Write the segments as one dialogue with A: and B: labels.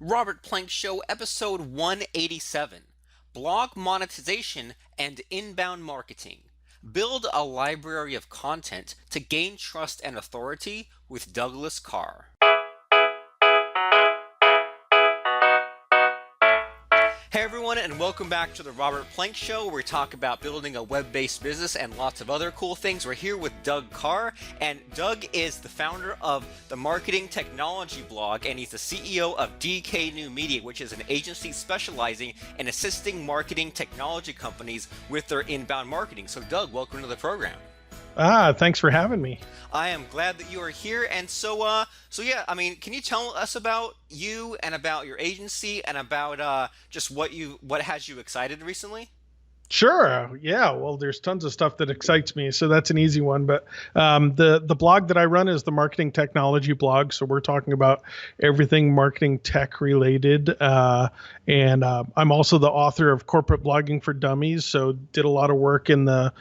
A: Robert Plank Show, episode 187, Blog Monetization and Inbound Marketing. Build a library of content to gain trust and authority with Douglas Karr. Hey everyone, and welcome back to the Robert Plank Show, where we talk about building a web-based business and lots of other cool things. We're here with Doug Karr, and Doug is the founder of the Marketing Technology blog, and he's the CEO of DK New Media, which is an agency specializing in assisting marketing technology companies with their inbound marketing. So Doug, welcome to the program.
B: Thanks for having me.
A: I am glad that you are here. And so yeah, I mean, can you tell us about you and about your agency and about just what has you excited recently?
B: Sure. Yeah. Well, there's tons of stuff that excites me, so that's an easy one. But the blog that I run is the Marketing Technology blog. So we're talking about everything marketing tech related. And I'm also the author of Corporate Blogging for Dummies. So did a lot of work in the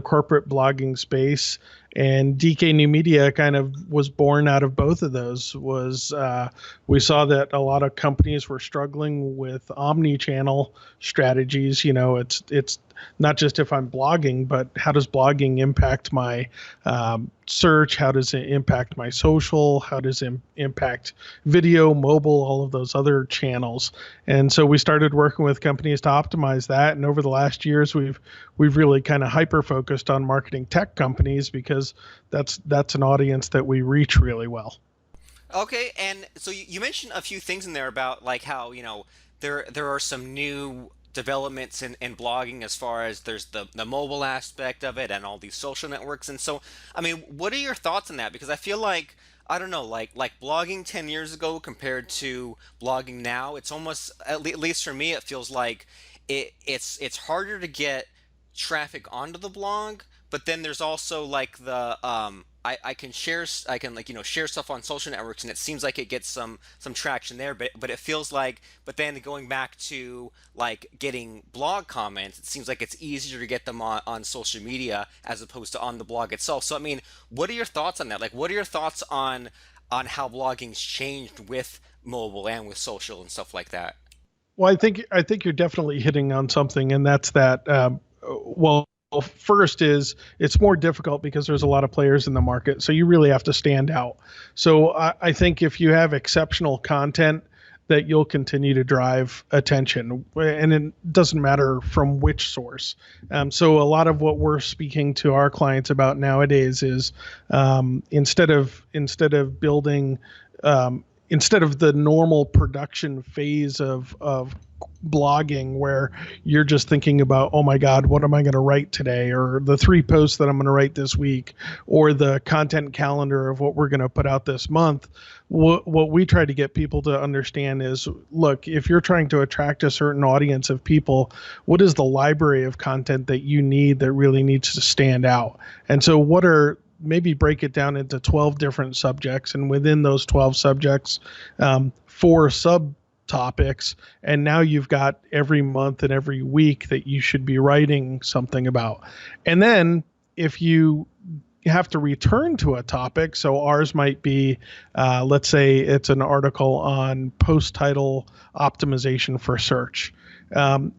B: corporate blogging space. And DK New Media kind of was born out of both of those. We saw that a lot of companies were struggling with omni-channel strategies. You know, it's not just if I'm blogging, but how does blogging impact my search? How does it impact my social? How does it impact video, mobile, all of those other channels? And so we started working with companies to optimize that. And over the last years, we've really kind of hyper focused on marketing tech companies because that's an audience that we reach really well.
A: Okay, and so you mentioned a few things in there about like how, there are some new developments in blogging as far as there's the mobile aspect of it and all these social networks. And so, I mean, what are your thoughts on that? Because I feel like, I don't know, like blogging 10 years ago compared to blogging now, it's almost, at least for me, it feels like it's harder to get traffic onto the blog, but then there's also like I can share stuff on social networks, and it seems like it gets some traction there, but it feels like, but then going back to like getting blog comments, it seems like it's easier to get them on social media as opposed to on the blog itself. So I mean, what are your thoughts on that? Like, what are your thoughts on how blogging's changed with mobile and with social and stuff like that?
B: Well, I think you're definitely hitting on something, and that's that. Well, first is it's more difficult because there's a lot of players in the market, so you really have to stand out. So I think if you have exceptional content, that you'll continue to drive attention, and it doesn't matter from which source. So a lot of what we're speaking to our clients about nowadays is instead of building. Instead of the normal production phase of blogging where you're just thinking about, oh my God, what am I going to write today? Or the 3 posts that I'm going to write this week, or the content calendar of what we're going to put out this month. What we try to get people to understand is, look, if you're trying to attract a certain audience of people, what is the library of content that you need that really needs to stand out? And so maybe break it down into 12 different subjects, and within those 12 subjects, 4 subtopics, and now you've got every month and every week that you should be writing something about. And then if you have to return to a topic, so ours might be, let's say it's an article on post title optimization for search.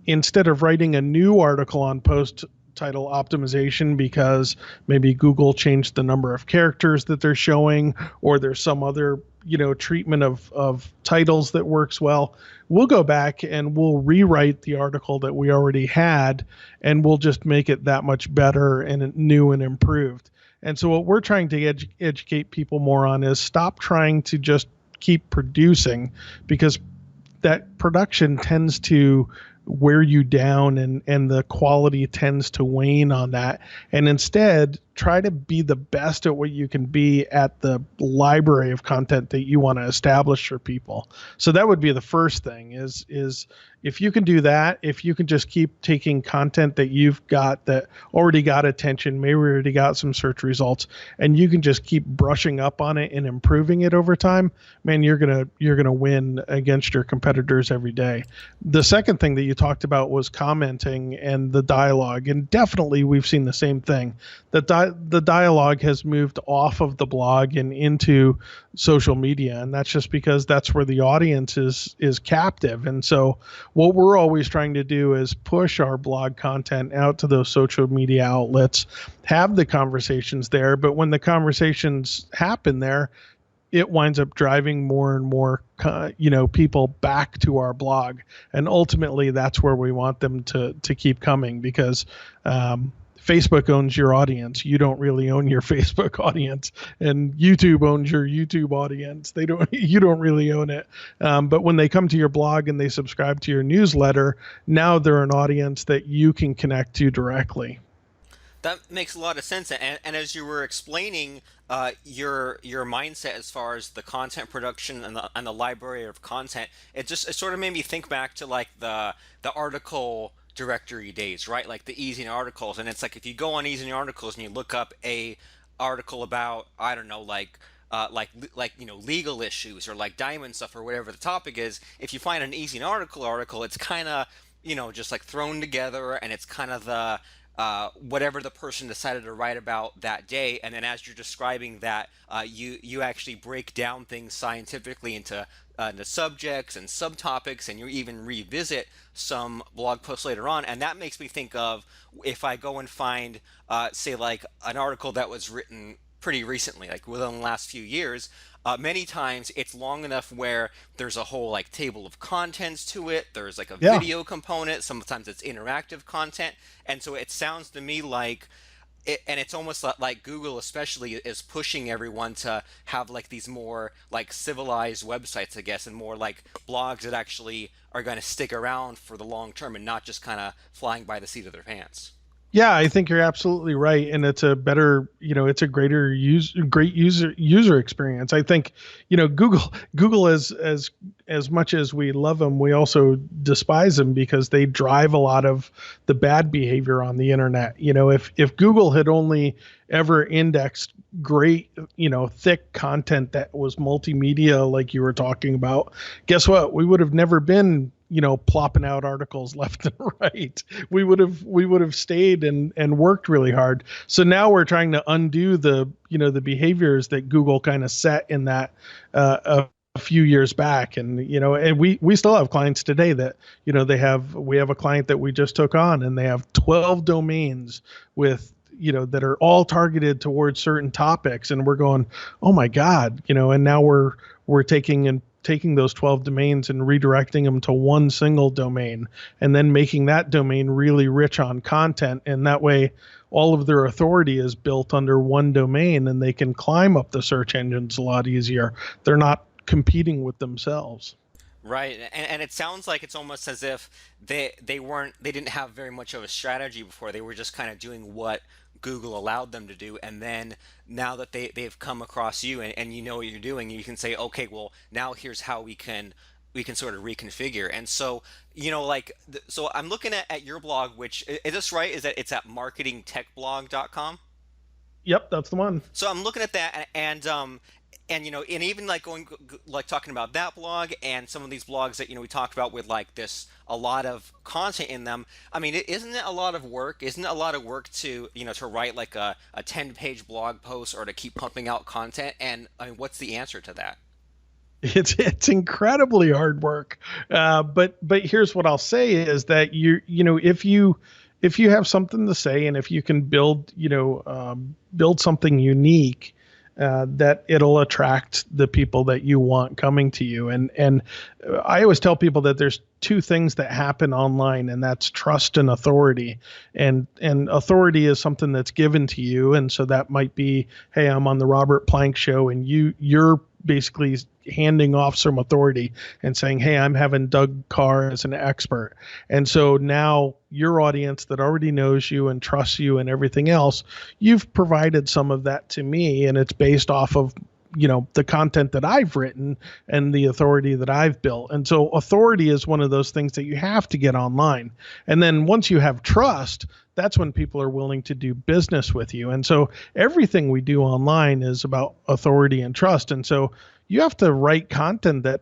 B: Instead of writing a new article on post title optimization because maybe Google changed the number of characters that they're showing, or there's some other treatment of titles that works well, we'll go back and we'll rewrite the article that we already had, and we'll just make it that much better and new and improved. And so what we're trying to educate people more on is stop trying to just keep producing, because that production tends to wear you down, and the quality tends to wane on that. And instead, try to be the best at what you can be at the library of content that you want to establish for people. So that would be the first thing is if you can do that, if you can just keep taking content that you've got that already got attention, maybe already got some search results, and you can just keep brushing up on it and improving it over time, man, you're gonna win against your competitors every day. The second thing that you talked about was commenting and the dialogue, and definitely we've seen the same thing. The the dialogue has moved off of the blog and into social media, and that's just because that's where the audience is captive. And so what we're always trying to do is push our blog content out to those social media outlets, have the conversations there, but when the conversations happen there, it winds up driving more and more people back to our blog, and ultimately that's where we want them to keep coming, because Facebook owns your audience. You don't really own your Facebook audience, and YouTube owns your YouTube audience. You don't really own it. But when they come to your blog and they subscribe to your newsletter, now they're an audience that you can connect to directly.
A: That makes a lot of sense. And as you were explaining your mindset as far as the content production and the library of content, it sort of made me think back to like the article directory days, right? Like the easy articles. And it's like if you go on easy articles and you look up a article about, I don't know, like legal issues or like diamond stuff or whatever the topic is, if you find an easy article, it's kind of just like thrown together, and it's kind of the whatever the person decided to write about that day. And then as you're describing that, you actually break down things scientifically into the subjects and subtopics, and you even revisit some blog posts later on. And that makes me think of if I go and find, say, like an article that was written pretty recently, like within the last few years. Many times it's long enough where there's a whole like table of contents to it. There's like a
B: Yeah.
A: video component. Sometimes it's interactive content. And so it sounds to me like and it's almost like Google especially is pushing everyone to have like these more like civilized websites, I guess, and more like blogs that actually are going to stick around for the long term and not just kind of flying by the seat of their pants.
B: Yeah, I think you're absolutely right, and it's a better, it's a great user experience. I think, Google as much as we love them, we also despise them because they drive a lot of the bad behavior on the internet. If Google had only ever indexed great, thick content that was multimedia, like you were talking about, guess what? We would have never been plopping out articles left and right. We would have stayed and worked really hard. So now we're trying to undo the behaviors that Google kind of set in that a few years back. And we still have clients today that we have a client that we just took on, and they have 12 domains with that are all targeted towards certain topics, and we're going, oh my God, and now we're taking those 12 domains and redirecting them to one single domain, and then making that domain really rich on content. And that way all of their authority is built under one domain, and they can climb up the search engines a lot easier. They're not competing with themselves.
A: Right, and it sounds like it's almost as if they didn't have very much of a strategy before. They were just kind of doing what Google allowed them to do, and then now that they've come across you and you know what you're doing, you can say, okay, well now here's how we can sort of reconfigure. And so so I'm looking at your blog, which is this right? Is that it's at marketingtechblog.com?
B: Yep, that's the one.
A: So I'm looking at that, and and even like like talking about that blog and some of these blogs that we talked about with like this a lot of content in them. I mean, isn't it a lot of work? Isn't it a lot of work to to write like a 10-page blog post or to keep pumping out content? And I mean, what's the answer to that?
B: It's incredibly hard work. But here's what I'll say is that if you have something to say, and if you can build something unique, that it'll attract the people that you want coming to you. And I always tell people that there's two things that happen online, and that's trust and authority. And authority is something that's given to you, and so that might be, hey, I'm on the Robert Plank show, and you're basically handing off some authority and saying, hey, I'm having Doug Karr as an expert. And so now your audience that already knows you and trusts you and everything else, you've provided some of that to me, and it's based off of the content that I've written and the authority that I've built. And so authority is one of those things that you have to get online. And then once you have trust, that's when people are willing to do business with you. And so everything we do online is about authority and trust. And so you have to write content that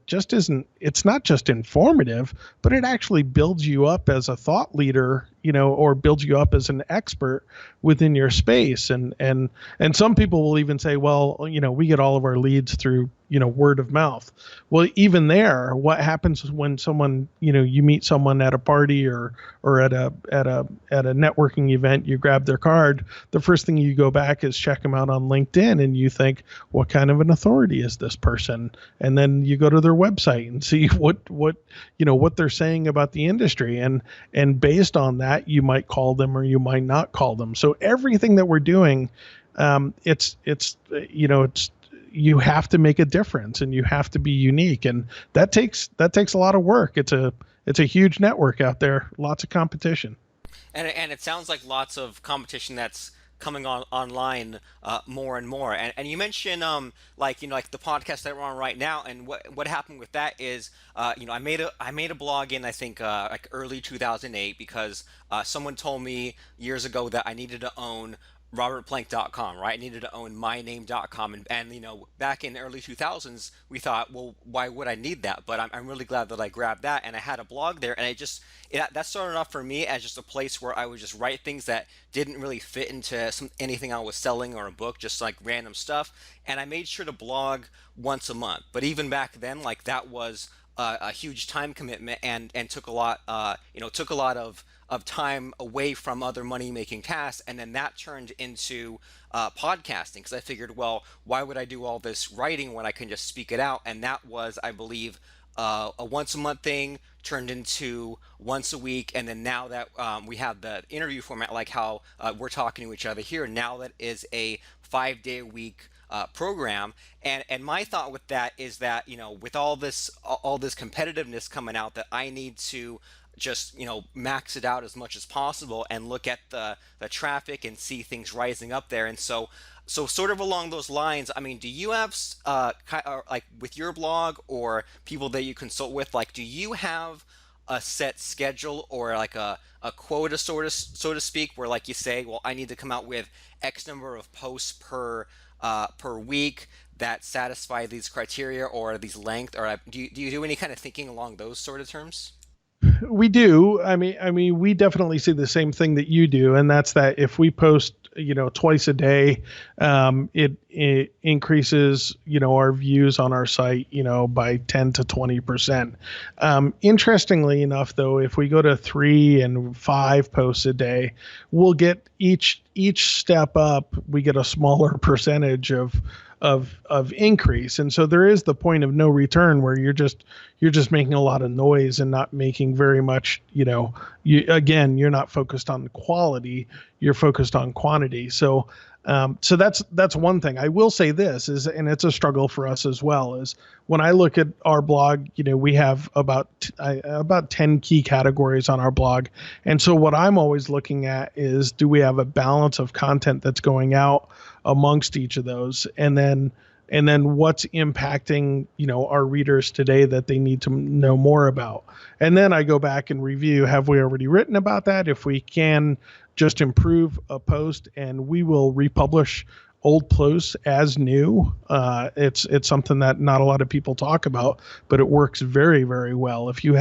B: it's not just informative, but it actually builds you up as a thought leader, or build you up as an expert within your space. And some people will even say, well, we get all of our leads through, word of mouth. Well, even there, what happens when someone, you meet someone at a party or at a networking event, you grab their card, the first thing you go back is check them out on LinkedIn, and you think, what kind of an authority is this person? And then you go to their website and see what they're saying about the industry, and based on that, you might call them or you might not call them. So everything that we're doing, it's you have to make a difference, and you have to be unique, and that takes a lot of work. It's a huge network out there, lots of competition.
A: And it sounds like lots of competition that's coming on online more and more. And you mentioned like like the podcast that we're on right now, and what happened with that is I made a blog in I think like early 2008 because someone told me years ago that I needed to own robertplank.com, right? I needed to own myname.com. And back in the early 2000s, we thought, well, why would I need that? But I'm really glad that I grabbed that and I had a blog there. And that started off for me as just a place where I would just write things that didn't really fit into anything I was selling or a book, just like random stuff. And I made sure to blog once a month. But even back then, like that was a huge time commitment and took a lot, took a lot of time away from other money making tasks. And then that turned into podcasting because I figured, well, why would I do all this writing when I can just speak it out? And that was, I believe, a once a month thing turned into once a week. And then now that we have the interview format, like how we're talking to each other here, now that is a 5 day a week program. And my thought with that is that with all this competitiveness coming out, that I need to just max it out as much as possible and look at the traffic and see things rising up there. And so sort of along those lines, I mean, do you have like with your blog or people that you consult with, like do you have a set schedule or like a quota so to speak, where like you say, well, I need to come out with X number of posts per week that satisfy these criteria or these length, or do you do any kind of thinking along those sort of terms?
B: We do. I mean, we definitely see the same thing that you do, and that's that if we post, twice a day, it increases, our views on our site, by 10 to 20%. Interestingly enough, though, if we go to 3 and 5 posts a day, we'll get each step up, we get a smaller percentage of increase. And so there is the point of no return where you're just making a lot of noise and not making very much. You're not focused on quality, you're focused on quantity. So that's one thing. I will say this is, and it's a struggle for us as well, is when I look at our blog, we have about 10 key categories on our blog. And so what I'm always looking at is, do we have a balance of content that's going out amongst each of those? And then what's impacting, our readers today that they need to know more about. And then I go back and review, have we already written about that? If we can just improve a post, and we will republish old posts as new. It's something that not a lot of people talk about, but it works very, very well. If you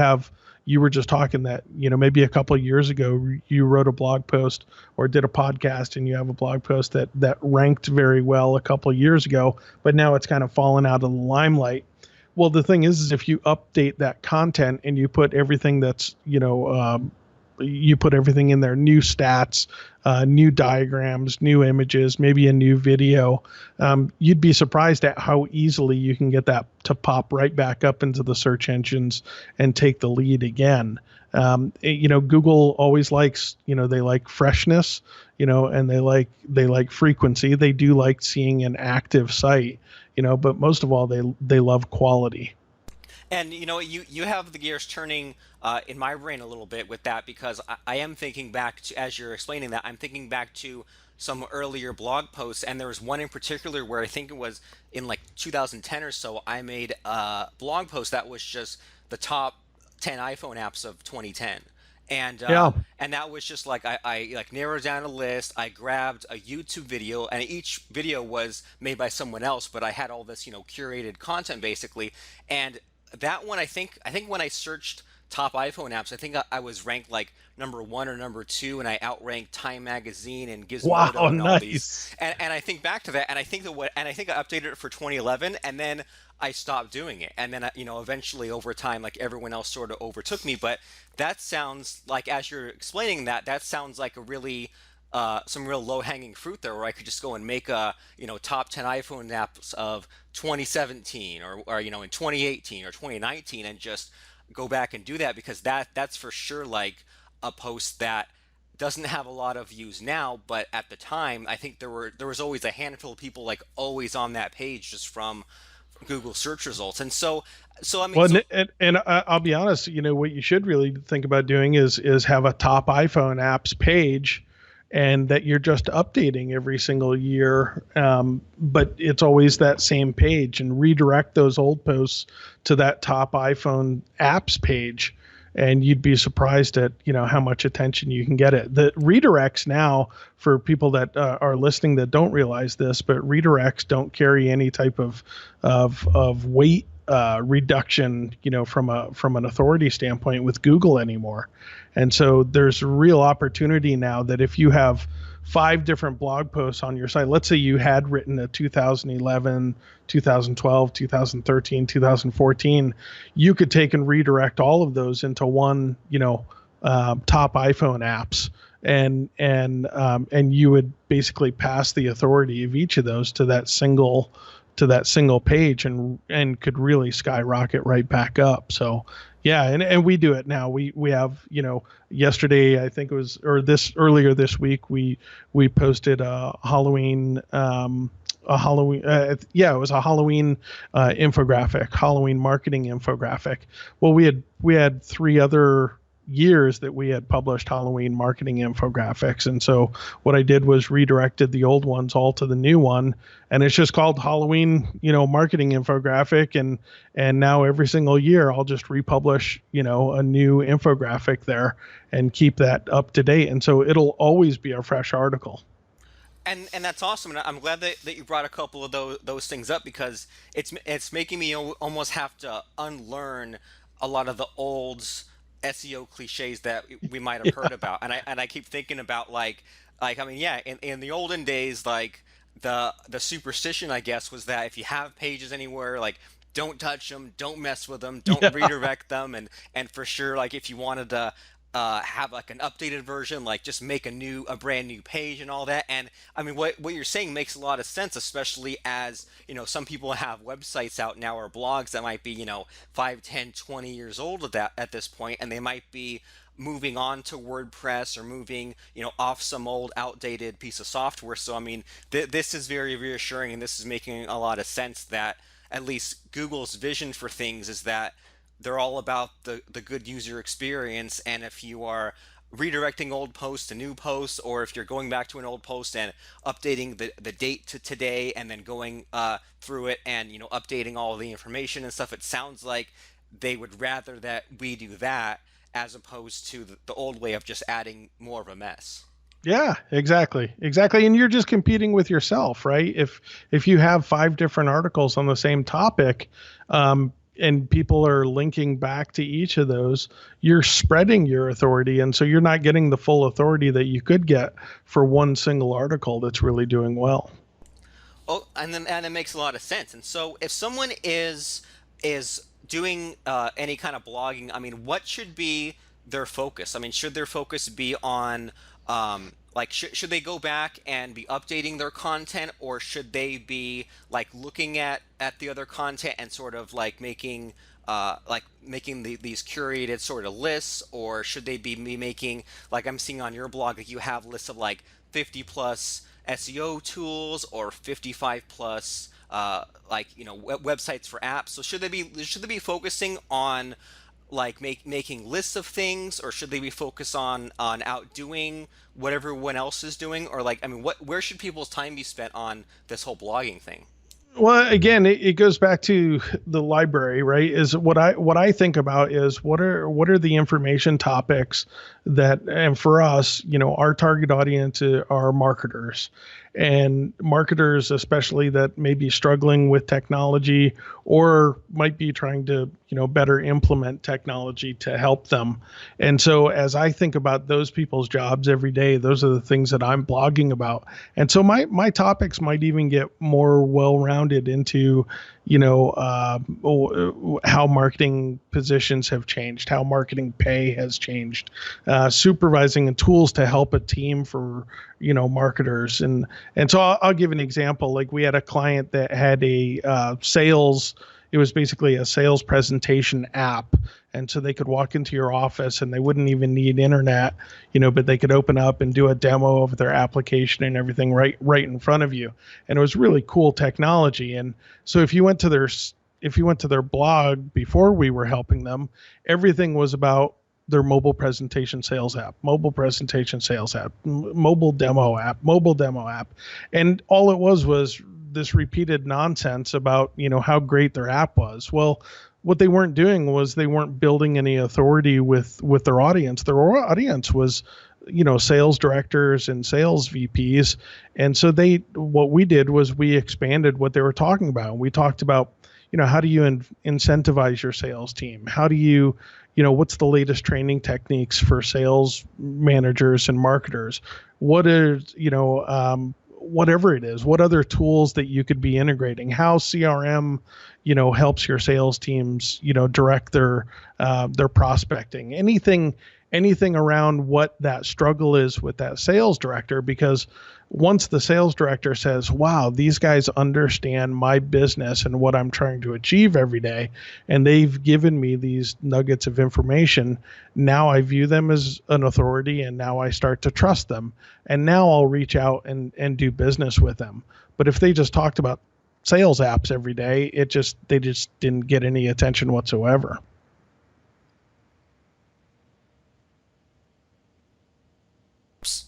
B: were just talking that, maybe a couple of years ago, you wrote a blog post or did a podcast, and you have a blog post that ranked very well a couple of years ago, but now it's kind of fallen out of the limelight. Well, the thing is if you update that content and you put everything you put everything in there, new stats, new diagrams, new images, maybe a new video, you'd be surprised at how easily you can get that to pop right back up into the search engines and take the lead again. Google always likes, they like freshness, and they like frequency. They do like seeing an active site, but most of all, they love quality.
A: And you have the gears turning in my brain a little bit with that because I am thinking back to, as you're explaining that, I'm thinking back to some earlier blog posts, and there was one in particular where I think it was in like 2010 or so. I made a blog post that was just the top 10 iPhone apps of 2010. And
B: Yeah.
A: and that was just like I like narrowed down a list. I grabbed a YouTube video, and each video was made by someone else, but I had all this curated content basically. And that one, I think when I searched top iPhone apps. I think I was ranked like number one or number two, and I outranked Time Magazine and
B: Wow,
A: Gizmodo and all these.
B: nice.
A: And I think back to that, and I think I updated it for 2011, and then I stopped doing it. And then eventually over time, like everyone else sort of overtook me. But that sounds like, as you're explaining that, that sounds like a really some real low-hanging fruit there, where I could just go and make a top 10 iPhone apps of 2017 or in 2018 or 2019, and just go back and do that, because that's for sure like a post that doesn't have a lot of views now, but at the time I think there was always a handful of people like always on that page just from Google search results. And so I mean,
B: Well,
A: so
B: I'll be honest. What you should really think about doing is have a top iPhone apps page, and that you're just updating every single year. But it's always that same page, and redirect those old posts to that top iPhone apps page, and you'd be surprised at how much attention you can get. It the redirects now, for people that are listening that don't realize this, but redirects don't carry any type of weight reduction, from an authority standpoint with Google anymore. And so there's real opportunity now that if you have 5 different blog posts on your site, let's say you had written a 2011, 2012, 2013, 2014, you could take and redirect all of those into one, top iPhone apps, and you would basically pass the authority of each of those to that single page, and could really skyrocket right back up. So yeah, and we do it now. We have, yesterday, I think it was, or this earlier this week, we posted it was a Halloween infographic, Halloween marketing infographic. Well, we had 3 other years that we had published Halloween marketing infographics. And so what I did was redirected the old ones all to the new one, and it's just called Halloween, marketing infographic. And now every single year I'll just republish, a new infographic there, and keep that up to date. And so it'll always be a fresh article.
A: and that's awesome, and I'm glad that you brought a couple of those things up, because it's making me almost have to unlearn a lot of the old SEO cliches that we might have heard about. And I keep thinking about like I mean, yeah, in the olden days, like the superstition, I guess, was that if you have pages anywhere, like, don't touch them, don't mess with them, don't
B: Yeah.
A: redirect them. And for sure, like, if you wanted to have like an updated version, like, just make a brand new page and all that. And I mean, what you're saying makes a lot of sense, especially as some people have websites out now, or blogs that might be 5, 10, 20 years old at this point, and they might be moving on to WordPress, or moving off some old outdated piece of software. So I mean, this is very reassuring, and this is making a lot of sense that at least Google's vision for things is that they're all about the good user experience. And if you are redirecting old posts to new posts, or if you're going back to an old post and updating the date to today, and then going through it and updating all the information and stuff, it sounds like they would rather that we do that, as opposed to the old way of just adding more of a mess.
B: Yeah, exactly. And you're just competing with yourself, right? If you have 5 different articles on the same topic, and people are linking back to each of those, you're spreading your authority, and so you're not getting the full authority that you could get for one single article that's really doing well.
A: Oh, and it makes a lot of sense. And so, if someone is doing any kind of blogging, I mean, what should be their focus? I mean, should their focus be on like, should they go back and be updating their content, or should they be like looking at the other content and sort of like making these curated sort of lists, or should they be making, like I'm seeing on your blog, that you have lists of like 50 plus SEO tools, or 55 plus like websites for apps? So should they be focusing on like making lists of things, or should they be focused on outdoing what everyone else is doing? Or, like, I mean, where should people's time be spent on this whole blogging thing?
B: Well, again, it goes back to the library, right? Is what I think about is what are the information topics that, and for us, our target audience are marketers, and marketers especially that may be struggling with technology, or might be trying to better implement technology to help them. And so as I think about those people's jobs every day, those are the things that I'm blogging about. And so my topics might even get more well-rounded into, how marketing positions have changed, how marketing pay has changed, supervising and tools to help a team for, marketers. And so I'll give an example. Like we had a client that had a sales, it was basically a sales presentation app. And so they could walk into your office and they wouldn't even need internet, but they could open up and do a demo of their application and everything right in front of you. And it was really cool technology. And so if you went to their blog before we were helping them, everything was about their mobile presentation sales app, mobile presentation sales app, mobile demo app, mobile demo app. And all it was this repeated nonsense about, how great their app was. Well, what they weren't doing was they weren't building any authority with their audience. Their audience was, sales directors and sales VPs. And so what we did was we expanded what they were talking about. We talked about, how do you incentivize your sales team? How do you, what's the latest training techniques for sales managers and marketers? What is, whatever it is, what other tools that you could be integrating, how CRM, helps your sales teams, direct their prospecting, anything around what that struggle is with that sales director. Because once the sales director says, wow, these guys understand my business and what I'm trying to achieve every day, and they've given me these nuggets of information, now I view them as an authority, and now I start to trust them. And now I'll reach out and do business with them. But if they just talked about sales apps every day, they just didn't get any attention whatsoever.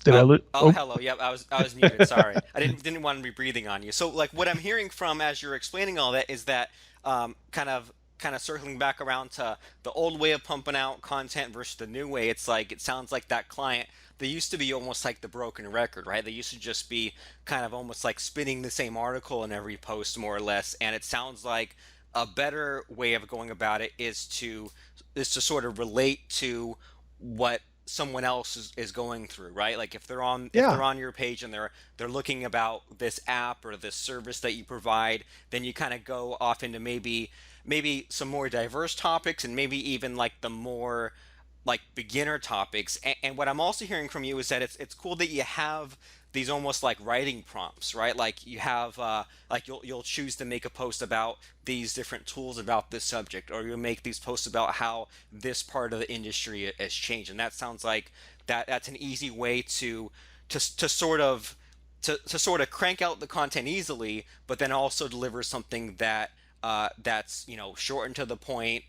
B: Did I lose?
A: Oh,
B: Oh,
A: hello. Yep, I was muted. Sorry, I didn't want to be breathing on you. So, like, what I'm hearing from as you're explaining all that is that kind of circling back around to the old way of pumping out content versus the new way. It's like it sounds like that client. They used to be almost like the broken record, right? They used to just be kind of almost like spinning the same article in every post, more or less. And it sounds like a better way of going about it is to sort of relate to what someone else is going through, right? Like if they're
B: yeah,
A: on your page and they're looking about this app or this service that you provide, then you kind of go off into maybe some more diverse topics and maybe even like the more like beginner topics. And what I'm also hearing from you is that it's cool that you have these almost like writing prompts, right? Like you have like you'll choose to make a post about these different tools about this subject, or you'll make these posts about how this part of the industry has changed. And that sounds like that's an easy way to sort of to sort of crank out the content easily, but then also deliver something that's short and to the point,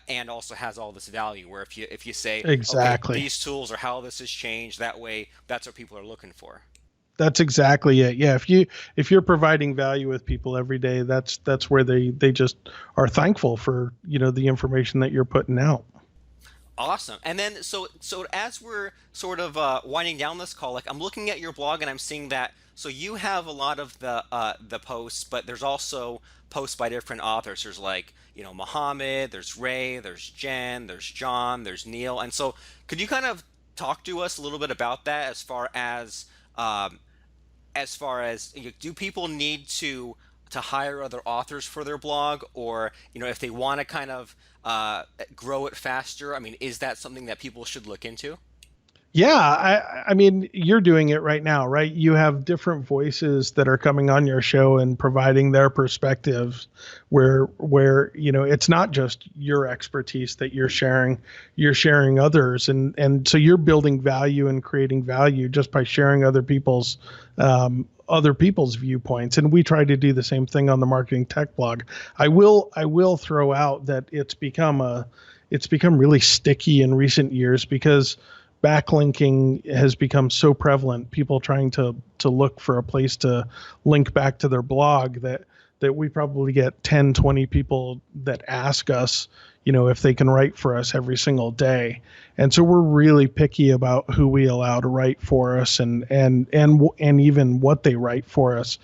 A: and also has all this value. Where if you say, okay,
B: exactly.
A: these tools are how this has changed, that way that's what people are looking for.
B: That's exactly it. Yeah, if you're providing value with people every day, that's where they just are thankful for, the information that you're putting out.
A: Awesome. And then so as we're sort of winding down this call, like I'm looking at your blog and I'm seeing that so you have a lot of the posts, but there's also posts by different authors. There's like Muhammad, there's Ray, there's Jen, there's John, there's Neil, and so could you kind of talk to us a little bit about that um, as far as do people need to hire other authors for their blog, or if they want to kind of grow it faster, I mean, is that something that people should look into?
B: Yeah, I mean, you're doing it right now, right? You have different voices that are coming on your show and providing their perspectives where it's not just your expertise that you're sharing others, and so you're building value and creating value just by sharing other people's viewpoints. And we try to do the same thing on the marketing tech blog. I will throw out that it's become really sticky in recent years because backlinking has become so prevalent, people trying to look for a place to link back to their blog, that we probably get 10, 20 people that ask us, if they can write for us every single day. And so we're really picky about who we allow to write for us, and even what they write for us,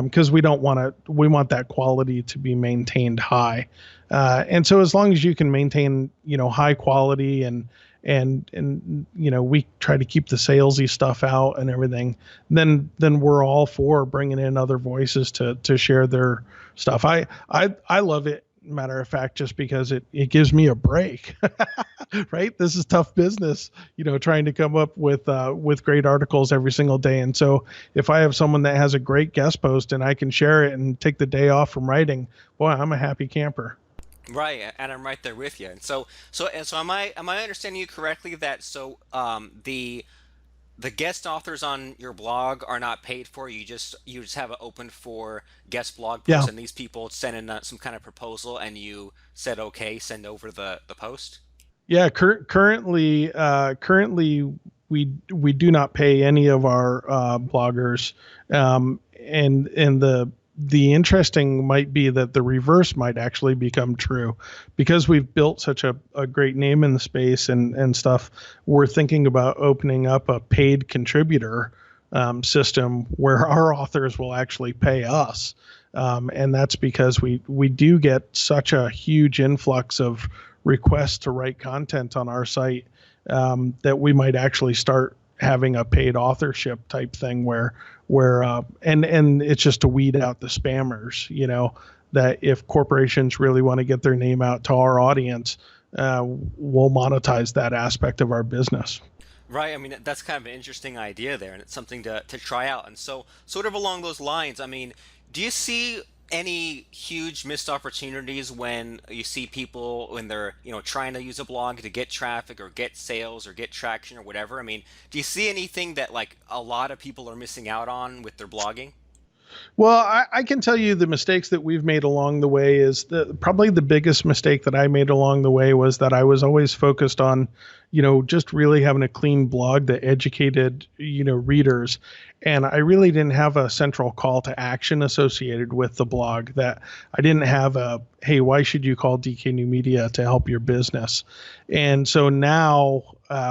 B: because we want that quality to be maintained high. And so as long as you can maintain, high quality and we try to keep the salesy stuff out and everything, then we're all for bringing in other voices to share their stuff. I love it, matter of fact, just because it gives me a break. Right, this is tough business, trying to come up with great articles every single day. And so if I have someone that has a great guest post and I can share it and take the day off from writing, boy, I'm a happy camper.
A: Right, and I'm right there with you. And so am I understanding you correctly that the guest authors on your blog are not paid for. You just have it open for guest blog posts,
B: Yeah.
A: and these people send in some kind of proposal, and you said okay, send over the post.
B: Yeah, currently we do not pay any of our bloggers, and the interesting might be that the reverse might actually become true, because we've built such a great name in the space and stuff. We're thinking about opening up a paid contributor system where our authors will actually pay us. And that's because we do get such a huge influx of requests to write content on our site, that we might actually start having a paid authorship type thing and it's just to weed out the spammers, that if corporations really want to get their name out to our audience, we'll monetize that aspect of our business.
A: Right. I mean, that's kind of an interesting idea there, and it's something to try out. And so, sort of along those lines, I mean, do you see any huge missed opportunities when you see people when they're, trying to use a blog to get traffic or get sales or get traction or whatever? I mean, do you see anything that like a lot of people are missing out on with their blogging?
B: Well, I can tell you the mistakes that we've made along the way is probably the biggest mistake that I made along the way was that I was always focused on, just really having a clean blog that educated, readers. And I really didn't have a central call to action associated with the blog. That I didn't have hey, why should you call DK New Media to help your business? And so now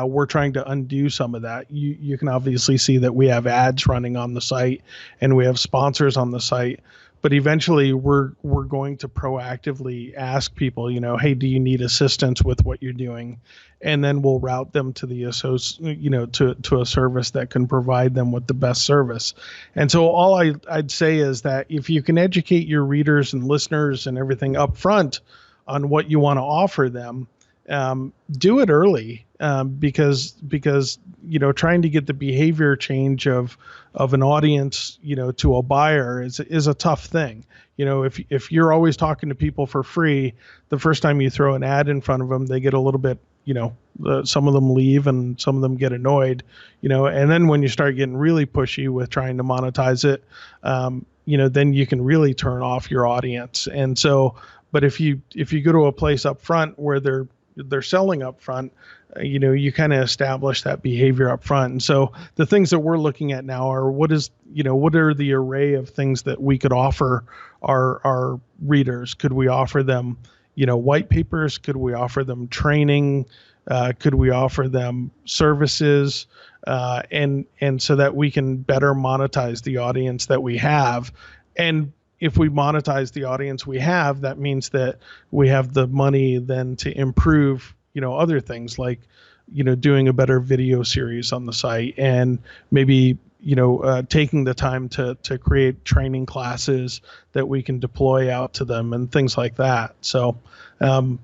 B: we're trying to undo some of that. You can obviously see that we have ads running on the site and we have sponsors on the site. But eventually we're going to proactively ask people, hey, do you need assistance with what you're doing? And then we'll route them to to a service that can provide them with the best service. And so all I'd say is that if you can educate your readers and listeners and everything up front on what you want to offer them, do it early, because trying to get the behavior change of an audience to a buyer is a tough thing. If you're always talking to people for free, the first time you throw an ad in front of them, they get a little bit, some of them leave and some of them get annoyed, and then when you start getting really pushy with trying to monetize it, then you can really turn off your audience. And so, but if you go to a place up front where they're selling up front, you kind of establish that behavior up front. And so the things that we're looking at now are what are the array of things that we could offer our readers? Could we offer them, white papers? Could we offer them training? Could we offer them services? And so that we can better monetize the audience that we have. And if we monetize the audience we have, that means that we have the money then to improve, other things like, doing a better video series on the site, and maybe, taking the time to create training classes that we can deploy out to them and things like that. So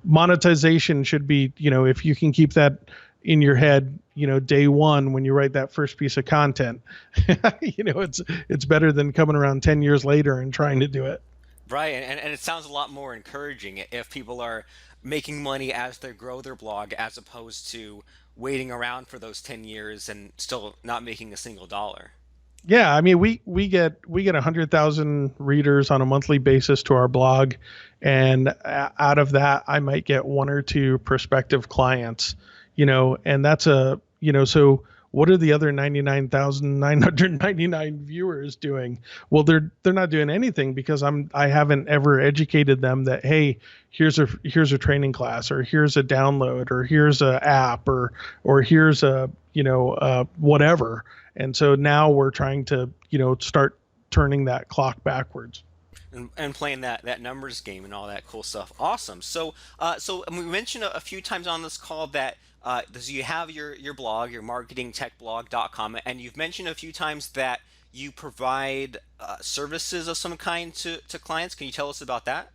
B: monetization should be, if you can keep that in your head, day one when you write that first piece of content, it's better than coming around 10 years later and trying to do it.
A: Right, and it sounds a lot more encouraging if people are making money as they grow their blog as opposed to waiting around for those 10 years and still not making a single dollar.
B: Yeah, I mean, we get 100,000 readers on a monthly basis to our blog, and out of that, I might get one or two prospective clients, and that's so what are the other 99,999 viewers doing? Well, they're not doing anything because I haven't ever educated them that, hey, here's a training class, or here's a download, or here's a app, or here's a whatever. And so now we're trying to start turning that clock backwards.
A: And playing that numbers game and all that cool stuff. Awesome. So we mentioned a few times on this call that so you have your blog, your marketingtechblog.com, and you've mentioned a few times that you provide services of some kind to clients. Can you tell us about that?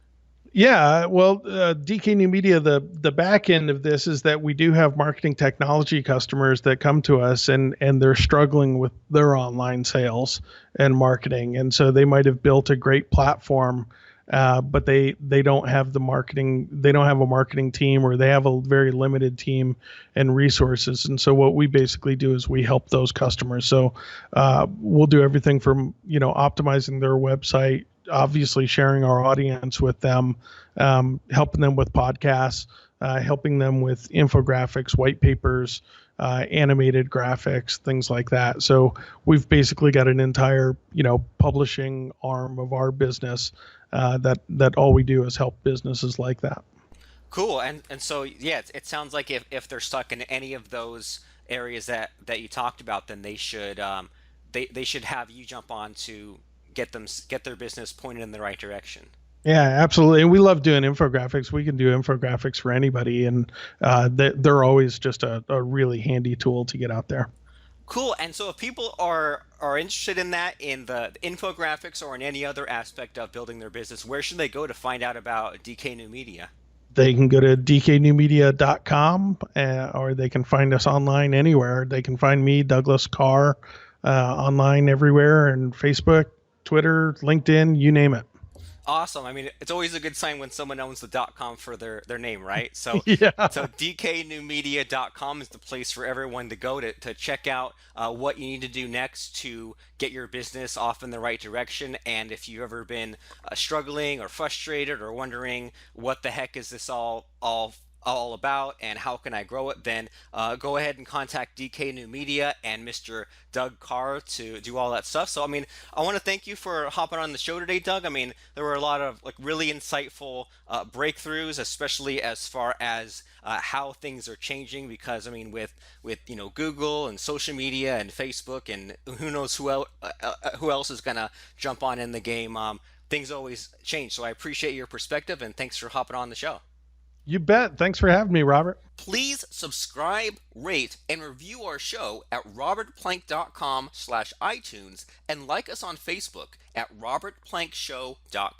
B: Yeah, well, DK New Media, the back end of this is that we do have marketing technology customers that come to us and they're struggling with their online sales and marketing, and so they might have built a great platform, but they don't have the marketing, they don't have a marketing team, or they have a very limited team and resources. And so what we basically do is we help those customers. So we'll do everything from optimizing their website, obviously sharing our audience with them, helping them with podcasts, helping them with infographics, white papers, animated graphics, things like that. So we've basically got an entire, publishing arm of our business that all we do is help businesses like that.
A: Cool. And so yeah, it sounds like if they're stuck in any of those areas that you talked about, then they should have you jump on to get their business pointed in the right direction.
B: Yeah, absolutely. And we love doing infographics. We can do infographics for anybody, and they're always just a really handy tool to get out there.
A: Cool. And so if people are interested in that, in the infographics or in any other aspect of building their business, where should they go to find out about DK New Media?
B: They can go to dknewmedia.com, or they can find us online anywhere. They can find me, Douglas Karr, online everywhere, and Facebook, Twitter, LinkedIn, you name it.
A: Awesome. I mean, it's always a good sign when someone owns the .com for their name, right? So
B: Yeah.
A: so dknewmedia.com is the place for everyone to go to check out what you need to do next to get your business off in the right direction. And if you've ever been struggling or frustrated or wondering what the heck is this all about and how can I grow it, then go ahead and contact DK New Media and Mr. Doug Karr to do all that stuff. So, I mean, I want to thank you for hopping on the show today, Doug. I mean, there were a lot of like really insightful breakthroughs, especially as far as how things are changing. Because I mean, with Google and social media and Facebook and who knows who else is gonna jump on in the game. Things always change. So I appreciate your perspective and thanks for hopping on the show.
B: You bet. Thanks for having me, Robert.
A: Please subscribe, rate, and review our show at robertplank.com/iTunes and like us on Facebook at robertplankshow.com.